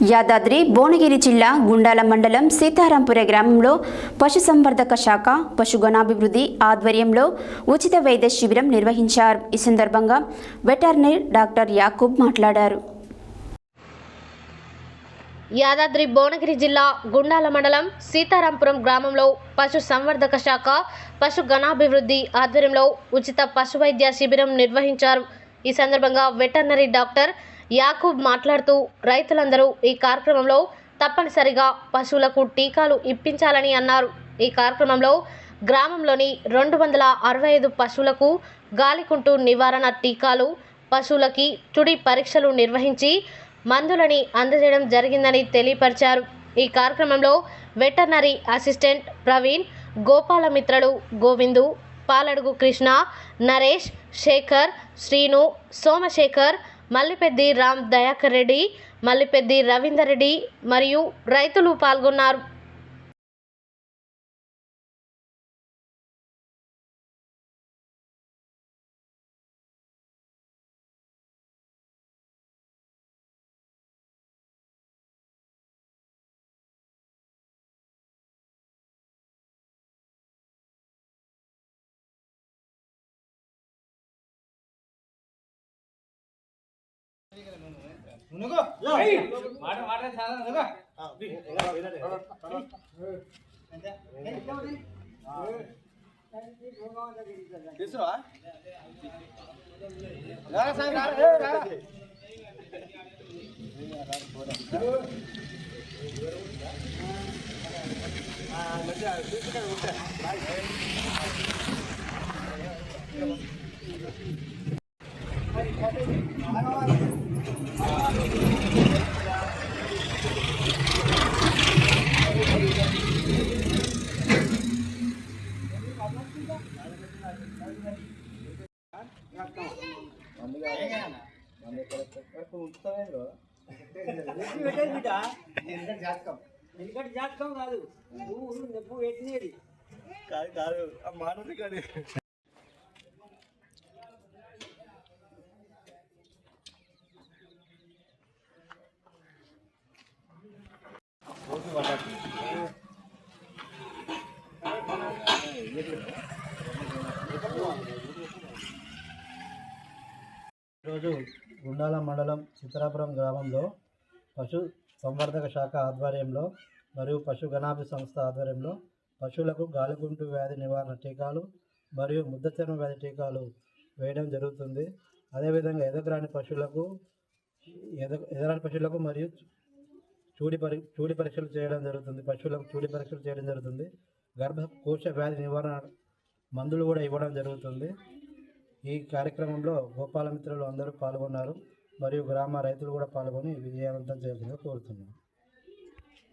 యాదాద్రి భువనగిరి జిల్లా గుండాల మండలం సీతారాంపుర గ్రామంలో పశుసంవర్ధక శాఖ పశుగణాభివృద్ధి ఆధ్వర్యంలో ఉచిత వైద్య శిబిరం నిర్వహించారు. ఈ సందర్భంగా వెటర్నరీ డాక్టర్ యాకూబ్ మాట్లాడారు. యాదాద్రి భువనగిరి జిల్లా గుండాల మండలం సీతారాంపురం గ్రామంలో పశుసంవర్ధక శాఖ పశుగణాభివృద్ధి ఆధ్వర్యంలో ఉచిత పశు వైద్య శిబిరం నిర్వహించారు. ఈ సందర్భంగా వెటర్నరీ డాక్టర్ యాకూబ్ మాట్లాడుతూ రైతులందరూ ఈ కార్యక్రమంలో తప్పనిసరిగా పశువులకు టీకాలు ఇప్పించాలని అన్నారు. ఈ కార్యక్రమంలో గ్రామంలోని 265 పశువులకు గాలికుంటు నివారణ టీకాలు, పశువులకి తుడి పరీక్షలు నిర్వహించి మందులని అందజేయడం జరిగిందని తెలియపరిచారు. ఈ కార్యక్రమంలో వెటర్నరీ అసిస్టెంట్ ప్రవీణ్, గోపాలమిత్రలు గోవిందు, పాలడుగు కృష్ణ, నరేష్, శేఖర్, శ్రీను, సోమశేఖర్, మల్లిపెద్ది రామ్ దయాకర్ రెడ్డి, మల్లిపెద్ది రవీందర్ రెడ్డి మరియు రైతులు పాల్గొన్నారు. జాతకం కాదు, నువ్వు పెట్టినది కాదు మానవుడి కాదు. ఈరోజు గుండాల మండలం సీతారాపురం గ్రామంలో పశు సంవర్ధక శాఖ ఆధ్వర్యంలో మరియు పశుగణాభి సంస్థ ఆధ్వర్యంలో పశువులకు గాలికుంటు వ్యాధి నివారణ టీకాలు మరియు ముద్దచర్మ వ్యాధి టీకాలు వేయడం జరుగుతుంది. అదేవిధంగా ఎదగరాని పశువులకు మరియు చూడి పరీక్షలు చేయడం జరుగుతుంది. పశువులకు చూడి పరీక్షలు చేయడం జరుగుతుంది. గర్భకోశ వ్యాధి నివారణ మందులు కూడా ఇవ్వడం జరుగుతుంది. ఈ కార్యక్రమంలో గోపాలమిత్రులు అందరూ పాల్గొన్నారు మరియు గ్రామ రైతులు కూడా పాల్గొని విజయవంతం చేయాలని కోరుతున్నాను.